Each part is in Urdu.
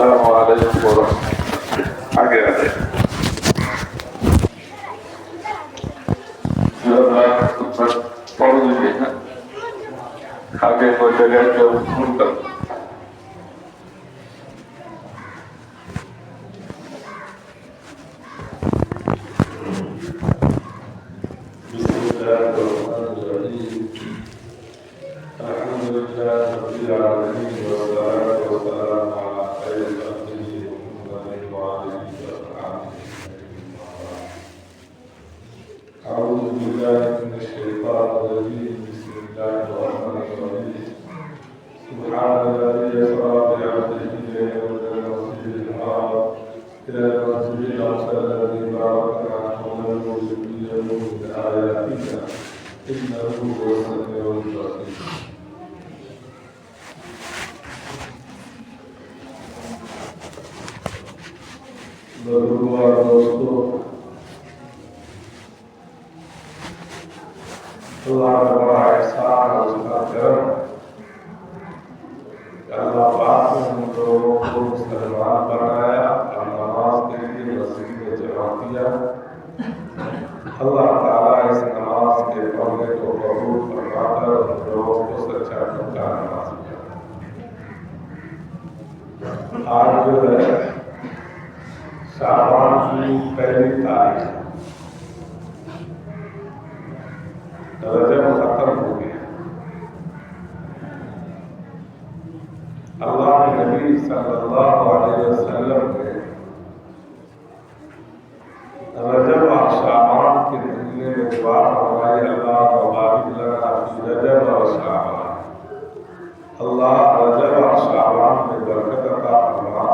السلام علیکم ورحمۃ آگے آگے پڑھ لیجیے نا آگے کوئی جگہ جو بھول کر اللہ کا بڑا احسان اور اس کا کرم کہ اللہ پاک نے ہم لوگوں کو مسلمان بنایا اور نماز کے لیے مسجد میں جمع کیا. اللہ تعالیٰ اس نماز کے پڑھنے کو قبول فرما کر ہم لوگوں کو سچا ٹھکا نماز کیا. آج جو ہے شعبان کی پہلی تاریخ ہے. رجب ختم ہو گیا. اللہ کے نبی صلی اللہ علیہ وسلم نے رجب اور شعبان کے مہینے میں دعا فرمائی اللہ مبارک لنا فی رجب اور شعبان. اللہ رجب اور شعبان میں برکت عطا فرما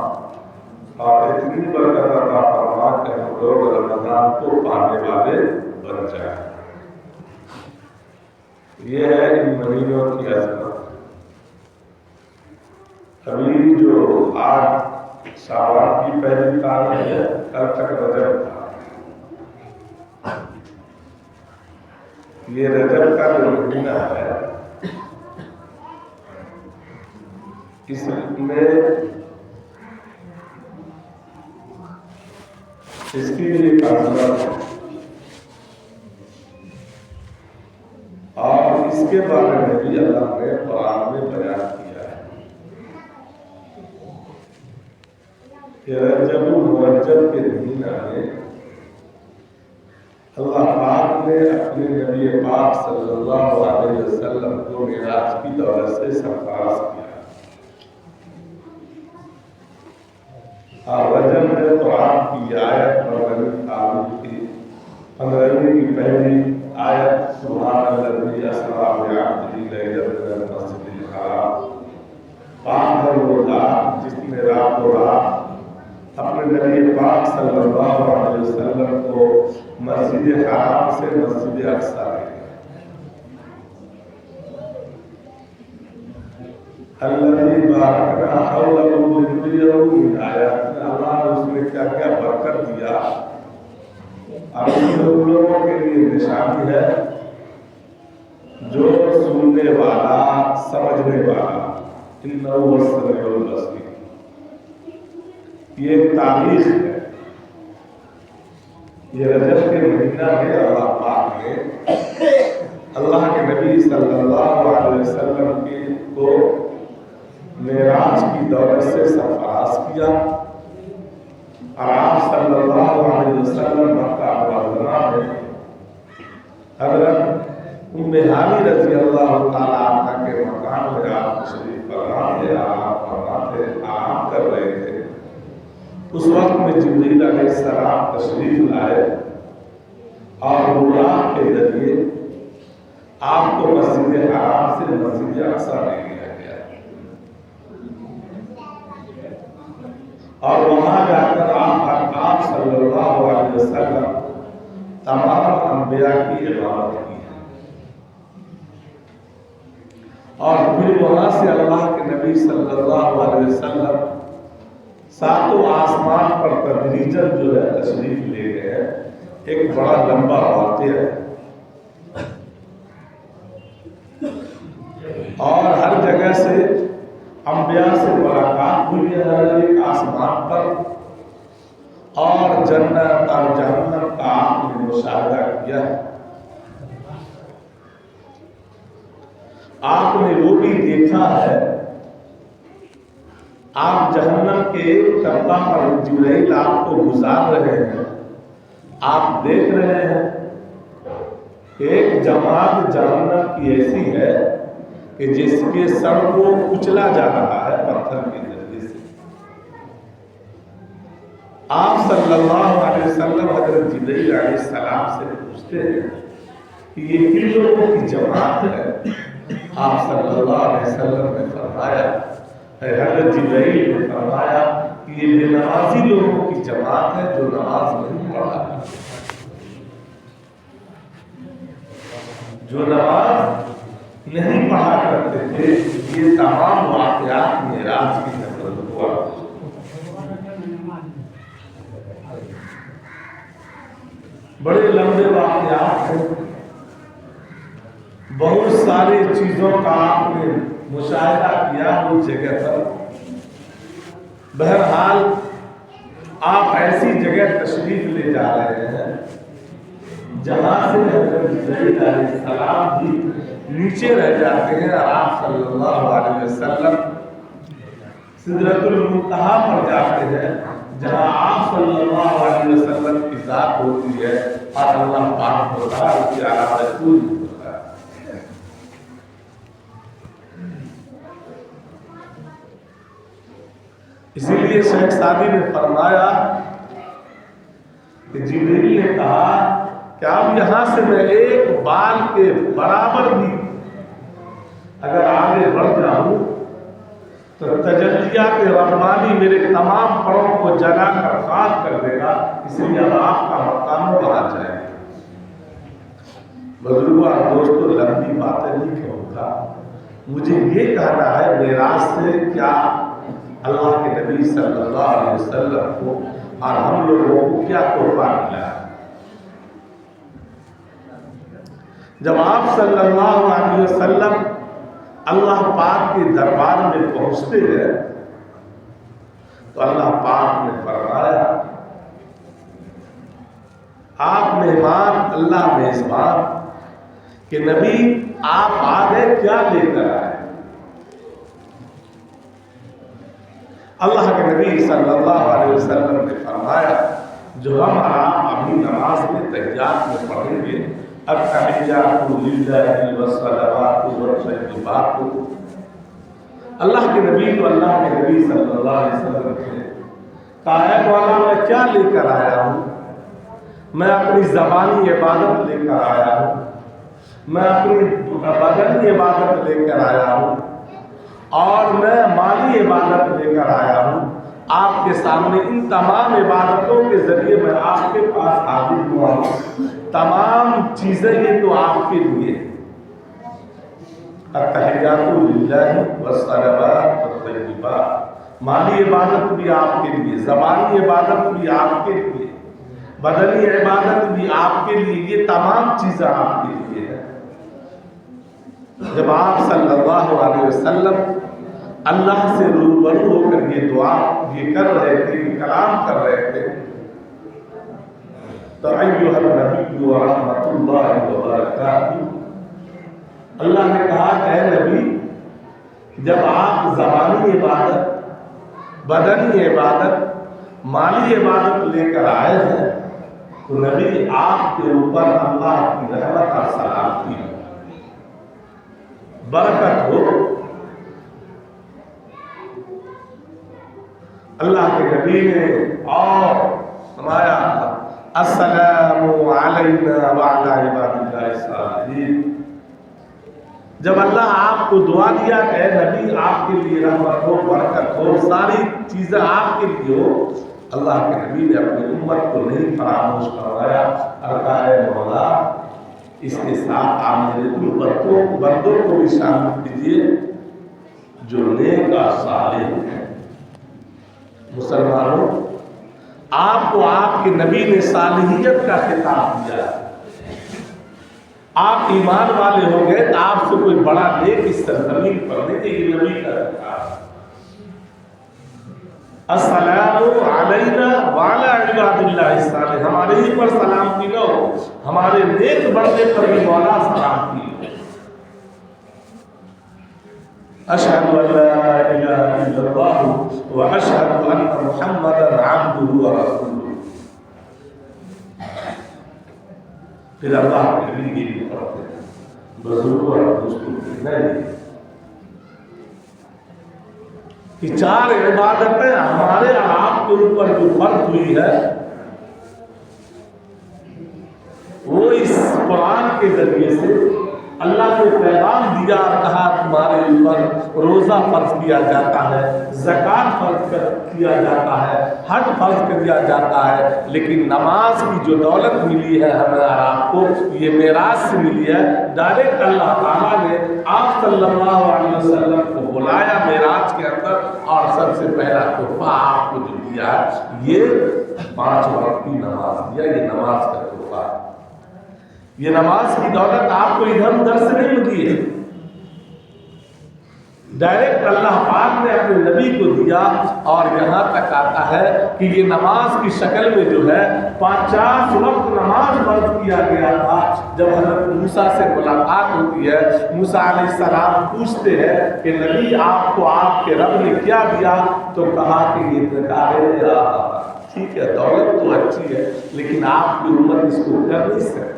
اور اتنی برکت عطا فرما کہ ہم لوگ رمضان کو پانے والے بن جائیں. یہ ہے ان مہینوں کی عظمت. ابھی جو آج شعبان کی پہلی تاریخ ہے کل تک رجب تھا. یہ رجب کا جو مہینہ ہے اس میں اس کی ایک عظمت ہے اور اس کے بارے میں بھی اللہ نے قرآن میں بیان کیا ہے کہ رجب المرجب کے مہینہ میں اللہ پاک نے اپنے نبی پاک صلی اللہ علیہ وسلم کو معراج کی دولت سے سرفراز کیا. اور رجب میں قرآن کی آیت 15ویں کی پہلی آیت سبحان الذی اسری بعبدہ لیلا من المسجد الحرام. پاک ہے وہ ذات جس نے رات و رات اپنے نبی پاک صلی اللہ علیہ وسلم کو مسجد حرام سے مسجد اقصی لے گیا. الذی بارکنا حولہ لنریہ من آیاتنا. اللہ نے اس میں کیا کیا برکت دیا اور ان لوگوں کے لیے نشانی ہے جو سننے والا سمجھنے والا. انہ هو السمیع البصیر. یہ ایک تاریخ ہے. یہ رجب کے مہینہ میں اللہ پاک نے اللہ کے نبی صلی اللہ علیہ وسلم کو معراج کی دولت سے سرفراز کیا اور آپ صلی اللہ علیہ وسلم مکہ معظمہ میں حضرت ام ہانی رضی اللہ تعالیٰ عنہ کے مکان میں آپ تشریف فرما تھے. آرام کر رہے تھے. اس وقت میں جبریل علیہ السلام تشریف لائے اور براق کے ذریعے آپ کو مسجد حرام سے مسجد اقصی لے لیا گیا اور وہاں جا کر آپ صلی اللہ علیہ وسلم تمام انبیاء کی عبادت کی اور پھر وہاں سے اللہ کے نبی صلی اللہ علیہ وسلم ساتوں آسمان پر تدریجاً جو ہے تشریف لے گئے. ایک بڑا لمبا واقعہ ہے اور ہر جگہ سے انبیاء سے ملاقات ہوئی ہے ایک آسمان پر، اور جنت اور جہنم کا آپ نے مشاہدہ کیا ہے. آپ نے وہ بھی دیکھا ہے. آپ جہنم کے ایک طبقہ پر جبرائیل آپ کو گزار رہے ہیں، آپ دیکھ رہے ہیں کہ ایک جماعت جہنم کی ایسی ہے کہ جس کے سر کو کچلا جا رہا ہے پتھر کے ذریعے سے. آپ صلی اللہ علیہ وسلم حضرت جبرائیل علیہ السلام سے پوچھتے ہیں کہ یہ کن لوگوں کی جماعت ہے؟ آپ صلی اللہ علیہ وسلم نے فرمایا، حضرت جبرائیل نے فرمایا کہ یہ بے نمازی لوگوں کی جماعت ہے جو نماز نہیں پڑھا، جو نماز نہیں پڑھا کرتے تھے. یہ تمام واقعات معراج کی نقل ہوا. بڑے لمبے واقعات ہیں، بہت ساری چیزوں کا آپ نے مشاہدہ کیا اس جگہ پر. بہرحال آپ ایسی جگہ تشریف لے جا رہے ہیں جہاں سے حضرت جبرائیل علیہ السلام بھی نیچے رہ جاتے ہیں، اور آپ صلی اللہ علیہ وسلم سدرۃ المنتہا پر جاتے ہیں جہاں آپ صلی اللہ علیہ وسلم کی ذات ہوتی ہے اور اللہ پاک ہوتا ہے، اس کے علاوہ رسول ہوتا ہے. اسی لیے شیخ سعدی نے فرمایا کہ جبرائیل نے کہا کہ اب یہاں سے میں ایک بال کے برابر بھی اگر آگے بڑھ جاؤں تو تجلیات رحمانی میرے تمام پروں کو جگا کر خاک کر دے گا. اس لیے اب آپ کا مقام وہاں جائے. بزرگوں اور دوستوں، لمبی باتیں نہیں کہوں گا، مجھے یہ کہنا ہے معراج سے کیا اللہ کے نبی صلی اللہ علیہ وسلم کو اور ہم لوگوں کو کیا تحفہ ملا ہے. جب آپ صلی اللہ علیہ وسلم اللہ پاک کے دربار میں پہنچتے ہیں تو اللہ پاک نے فرمایا، آپ مہمان اللہ میزبان کہ نبی آپ آگے کیا لے کر آئے. اللہ کے نبی صلی اللہ علیہ وسلم نے فرمایا، جو ہم آپ ابھی نماز میں تحیات میں پڑھیں گے، التحیات للہ والصلوات والطیبات. اللہ کے نبی تو اللہ کے نبی صلی اللہ علیہ وسلم نے کہا ہے مولا میں کیا لے کر آیا ہوں؟ میں اپنی زبانی عبادت لے کر آیا ہوں، میں اپنی بدنی عبادت لے کر آیا ہوں، اور میں مالی عبادت لے کر آیا ہوں. آپ کے سامنے ان تمام عبادتوں کے ذریعے میں آپ کے پاس حاضر ہوا ہوں. تمام چیزیں یہ تو آپ کے لیے، التحیات للہ والصلوات والطیبات. مالی عبادت بھی آپ کے لیے، زبانی عبادت بھی آپ کے لیے، بدنی عبادت بھی آپ کے لیے، یہ تمام چیزیں آپ کے لیے ہیں. جب آپ صلی اللہ علیہ وسلم اللہ سے روبرو ہو کر یہ دعا یہ کر رہے تھے، یہ کلام کر رہے تھے، تو ایھا النبی ورحمۃ اللہ وبرکاتہ، اللہ نے کہا کہ اے نبی، جب آپ زبانی عبادت، بدنی عبادت، مالی عبادت لے کر آئے ہیں تو نبی آپ کے اوپر اللہ کی رحمت اور سلامتی ہو، برکت ہو. اللہ کے نبی نے اور فرمایا السلام علینا وعلی عباد اللہ الصالحین. جب اللہ آپ کو دعا دیا کہ اے نبی آپ کے لیے رحمت ہو، برکت ہو، ساری چیزیں آپ کے لیے ہو، اللہ کے نبی نے اپنی امت کو نہیں فراموش کروایا اور کہا اے مولا اس کے ساتھ آپ میرے ان بندوں کو بھی شامل کیجیے جو نیک اور صالح ہیں. مسلمانوں، آپ کو آپ کے نبی نے صالحیت کا خطاب دیا. آپ ایمان والے ہو گئے تو آپ سے کوئی بڑا نیک اس سرزمین پر نہیں. یہ نبی کا خطاب. السلام علینا وعلی عباد اللہ الصالحین، ہمارے ہی پر سلام کی نہ ہو، ہمارے نیک بندے پر بھی مولا سلام کی۔ اشہد ان لا الہ الا اللہ واشہد ان محمدا عبدہ ورسولہ۔ پھر اللہ کے لیے بھی پڑھتے ہیں بزرگوں اور دوستوں کی نہیں کہ چار عبادتیں ہمارے اور آپ کے اوپر جو فرض ہوئی ہے وہ اس قرآن کے ذریعے سے اللہ نے پیغام دیا اور کہا تمہارے اوپر روزہ فرض کیا جاتا ہے، زکوٰۃ فرض کیا جاتا ہے، حج فرض کیا جاتا ہے، لیکن نماز کی جو دولت ملی ہے ہمیں اور آپ کو یہ معراج سے ملی ہے۔ ڈائریکٹ اللہ تعالیٰ نے آپ صلی اللہ علیہ وسلم کو بلایا معراج کے اندر اور سب سے پہلا تحفہ آپ کو جو دیا یہ 5 وقت کی نماز دیا، یہ نماز کا تحفہ ہے۔ یہ نماز کی دولت آپ کو ادھر ادھر سے نہیں ملی ہے، ڈائریکٹ اللہ پاک نے اپنے نبی کو دیا، اور یہاں تک آتا ہے کہ یہ نماز کی شکل میں جو ہے 50 وقت نماز فرض کیا گیا تھا۔ جب حضرت موسیٰ سے ملاقات ہوتی ہے، موسیٰ علیہ السلام پوچھتے ہیں کہ نبی آپ کو آپ کے رب نے کیا دیا، تو کہا کہ یہ ٹھیک ہے دولت تو اچھی ہے لیکن آپ کی امت اس کو کر نہیں سکتی۔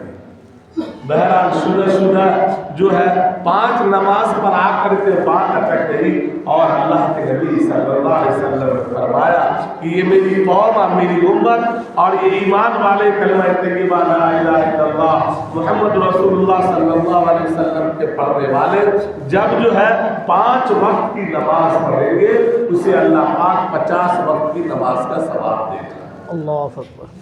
بہرحال شدہ جو ہے 5 نماز پر آ کر کے بات اٹک گئی، اور اللہ کے نبی صلی اللہ علیہ وسلم نے فرمایا کہ یہ میری قوم اور میری امت اور یہ ایمان والے کلمہ طیبہ لا الہ الا اللہ محمد رسول اللہ صلی اللہ علیہ وسلم کے پڑھنے والے جب جو ہے 5 وقت کی نماز پڑھیں گے اسے اللہ پاک 50 وقت کی نماز کا ثواب دے گا۔ اللہ اکبر۔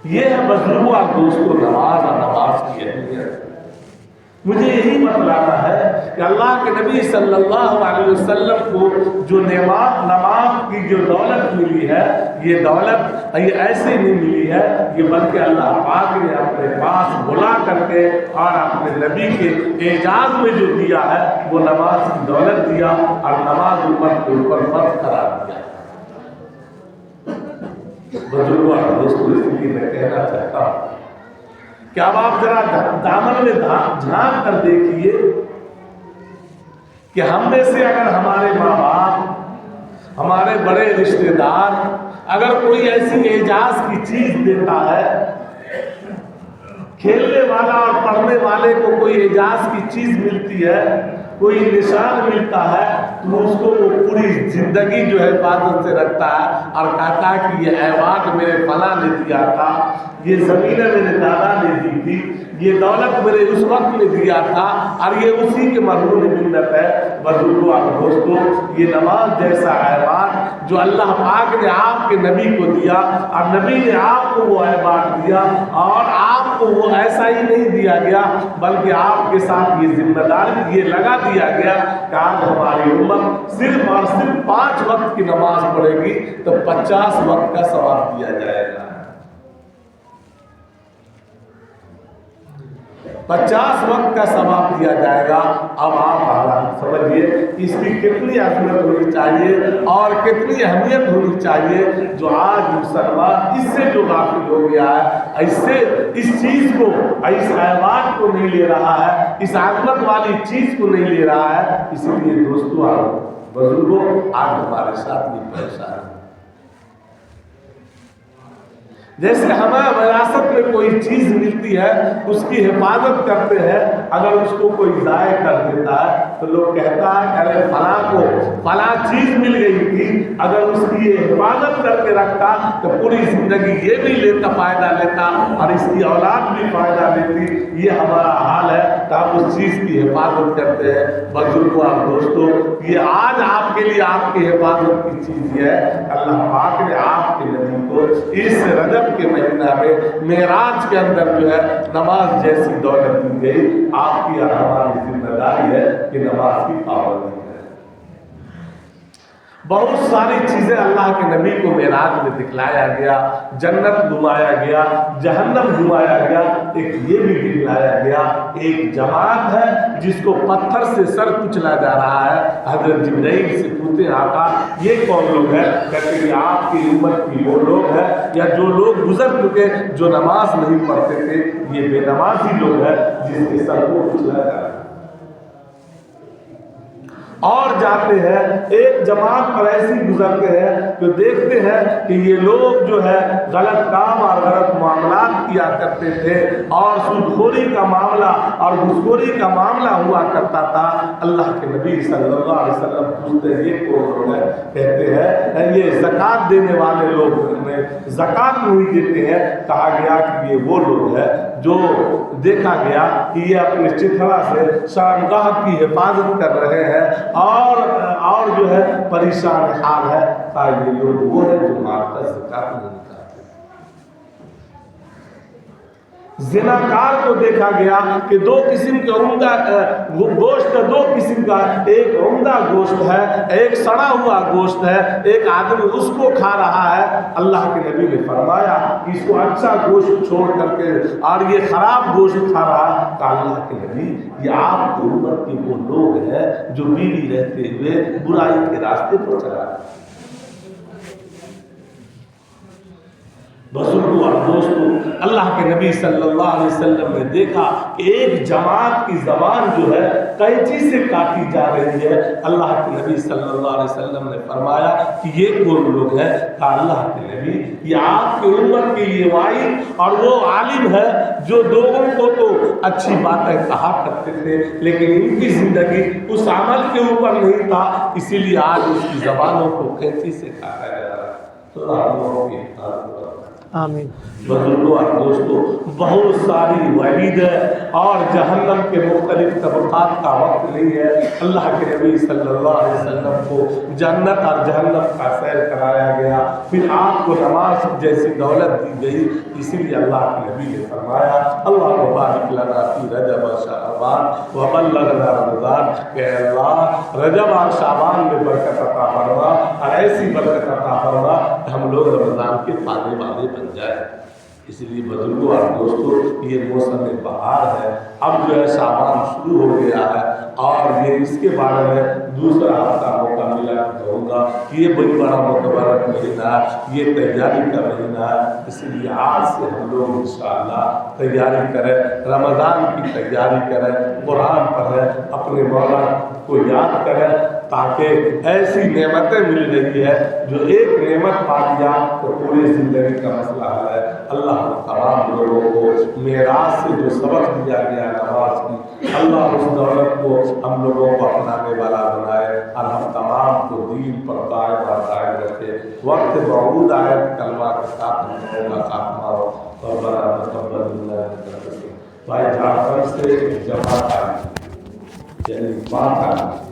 یہ ہے بزرگوں اور دوستوں نماز اور نماز کی اہمیت۔ مجھے یہی بتلانا ہے کہ اللہ کے نبی صلی اللہ علیہ وسلم کو جو نماز کی جو دولت ملی ہے یہ دولت یہ ایسے نہیں ملی ہے، یہ بلکہ اللہ پاک نے اپنے پاس بلا کر کے اور اپنے نبی کے اعجاز میں جو دیا ہے وہ نماز کی دولت دیا اور نماز امت کے اوپر فرض قرار دیا۔ بزرگوں اور دوستوں اس لیے میں کہنا چاہتا ہوں کہ اب آپ ذرا دامن میں جھانک کر دیکھیے کہ ہم میں سے اگر ہمارے ماں باپ، ہمارے بڑے رشتہ دار اگر کوئی ایسی اعجاز کی چیز دیتا ہے، کھیلنے والا اور پڑھنے والے کو کوئی اعجاز کی چیز ملتی ہے، کوئی نشان ملتا ہے تو اس کو وہ پوری زندگی جو ہے حفاظت سے رکھتا ہے اور کہتا ہے کہ یہ ایوارڈ میرے فلاں نے دیا تھا، یہ زمینیں میرے دادا نے دی تھی، یہ دولت میرے اس وقت میں دیا تھا، اور یہ اسی کے مرہون منت ہے۔ بزرگوں اور دوستوں یہ نماز جیسا ایوارڈ جو اللہ پاک نے آپ کے نبی کو دیا اور نبی نے آپ کو وہ ایوارڈ دیا، اور آپ کو وہ ایسا ہی نہیں دیا گیا بلکہ آپ کے ساتھ یہ ذمہ داری یہ لگا دیا گیا کہ آج ہماری امت صرف اور صرف 5 وقت کی نماز پڑھے گی تو 50 وقت کا ثواب دیا جائے گا، 50 وقت کا ثواب دیا جائے گا۔ اب آپ حالات سمجھیے اس کی کتنی عظمت ہونی چاہیے اور کتنی اہمیت ہونی چاہیے جو آج مسلمان اس سے جو غافل ہو گیا ہے، اس چیز کو، اس ایوارڈ کو نہیں لے رہا ہے، اس عظمت والی چیز کو نہیں لے رہا ہے۔ اس لیے دوستو اور بزرگوں آج ہمارے ساتھ یہ پریشان ہے۔ جیسے ہمیں وراثت میں کوئی چیز ملتی ہے اس کی حفاظت کرتے ہیں، اگر اس کو کوئی ضائع کر دیتا ہے تو لوگ کہتا ہے کہ ارے فلاں کو فلاں چیز مل گئی تھی، اگر اس کی یہ حفاظت کر کے رکھتا تو پوری زندگی یہ بھی لیتا، فائدہ لیتا اور اس کی اولاد بھی فائدہ لیتی۔ یہ ہمارا حال ہے کہ آپ اس چیز کی حفاظت کرتے ہیں۔ بزرگوں اور دوستوں یہ آج آپ کے لیے آپ کی حفاظت کی چیز یہ ہے، اللہ پاک نے آپ کے نبی کو اس رجب کے مہینہ میں معراج کے اندر جو ہے نماز جیسی دولت دی گئی۔ آپ کی اور ہماری ذمہ داری ہے کہ نماز کی پابندی ہے۔ بہت ساری چیزیں اللہ کے نبی کو معراج میں دکھلایا گیا، جنت گھمایا گیا، جہنم گھمایا گیا، ایک یہ بھی دکھلایا گیا ایک جماعت ہے جس کو پتھر سے سر کچلا جا رہا ہے۔ حضرت جبرائیل سے پوچھتے ہیں آقا یہ کون لوگ ہیں؟ کہتے ہیں آپ کی امت کی وہ لوگ ہیں یا جو لوگ گزر چکے جو نماز نہیں پڑھتے تھے، یہ بے نمازی لوگ ہیں جس کے سر کو کچلا جا رہا ہے۔ اور جاتے ہیں ایک جماعت پر ایسی گزرتے ہیں جو دیکھتے ہیں کہ یہ لوگ جو ہے غلط کام اور غلط معاملات کیا کرتے تھے اور سود خوری کا معاملہ اور گھوسخوری کا معاملہ ہوا کرتا تھا۔ اللہ کے نبی صلی اللہ علیہ وسلم پوچھتے ہیں یہ کون لوگ ہیں؟ کہتے ہیں یہ زکوٰۃ دینے والے لوگ میں زکوٰۃ نہیں دیتے ہیں۔ کہا گیا کہ یہ وہ لوگ ہیں جو دیکھا گیا کہ یہ اپنے چتھڑا سے شرمگاہ کی حفاظت کر رہے ہیں اور جو ہے پریشان حال ہے۔ یہ لوگ وہ ہیں جو مال کا زکوٰۃ نہیں نکالتے۔ زناکار کو دیکھا گیا کہ دو قسم کے عمدہ گوشت، دو قسم کا، ایک عمدہ گوشت ہے، ایک سڑا ہوا گوشت ہے، ایک آدمی اس کو کھا رہا ہے۔ اللہ کے نبی نے فرمایا کہ اس کو اچھا گوشت چھوڑ کر کے اور یہ خراب گوشت کھا رہا ہے۔ کہ اللہ کے نبی یہ آپ کی امت کے وہ لوگ ہیں جو بیوی رہتے ہوئے برائی کے راستے پر چلا رہے ہیں۔ بزرگوں اور دوستوں، اللہ کے نبی صلی اللہ علیہ وسلم نے دیکھا کہ ایک جماعت کی زبان جو ہے قینچی سے کاٹی جا رہی ہے۔ اللہ کے نبی صلی اللہ علیہ وسلم نے فرمایا کہ یہ کون لوگ ہیں؟ کہا اللہ کے نبی یہ آپ کی امت کے لیے وعید اور وہ عالم ہے جو لوگوں کو تو اچھی باتیں کہا کرتے تھے لیکن ان کی زندگی اس عمل کے اوپر نہیں تھا، اسی لیے آج اس کی زبانوں کو قینچی سے کاٹا جا رہا ہے۔ تو آپ لوگوں کی آمین۔ بزرگوں اور دوستوں، بہت ساری وعید ہے اور جہنم کے مختلف طبقات کا وقت نہیں ہے۔ اللہ کے نبی صلی اللہ علیہ وسلم کو جنت اور جہنم کا سیر کرایا گیا، پھر آپ کو نماز جیسی دولت دی گئی، اسی لیے اللہ کے نبی نے فرمایا اللہ بارک لنا فی رجب و شعبان وبلغنا رمضان، کہ اللہ رجب اور شعبان میں برکت عطا فرما اور ایسی برکت عطا فرما کہ ہم لوگ رمضان کے پانے والے بن جائے۔ اس لیے بزرگوں اور دوستوں یہ موسم بہار ہے، اب جو ہے شعبان شروع ہو گیا ہے اور یہ اس کے بارے میں دوسرا ہفتہ موقع ملا کہوں گا کہ یہ بڑی بڑا متبرک مہینہ ہے، یہ تیاری کا مہینہ ہے۔ اس لیے آج سے ہم لوگ انشاءاللہ تیاری کریں، رمضان کی تیاری کریں، قرآن پڑھیں، اپنے مولا کو یاد کریں تاکہ ایسی نعمتیں مل رہی ہے جو ایک نعمت پا لیا تو پوری زندگی کا مسئلہ حل ہے۔ اللہ تمام لوگوں کو معراج سے جو سبق دیا گیا نماز کی، اللہ اس دولت کو ہم لوگوں کو اپنانے والا بنائے اور ہم تمام کو دین پر قائم اور قائم رکھے۔ وقت موعود آئے کلمہ کے ساتھ ہم لوگوں کا خاتمہ ہو اور بڑا تقبل اللہ۔ بھائی جعفر سے جماعت آئی، یعنی بات آئی۔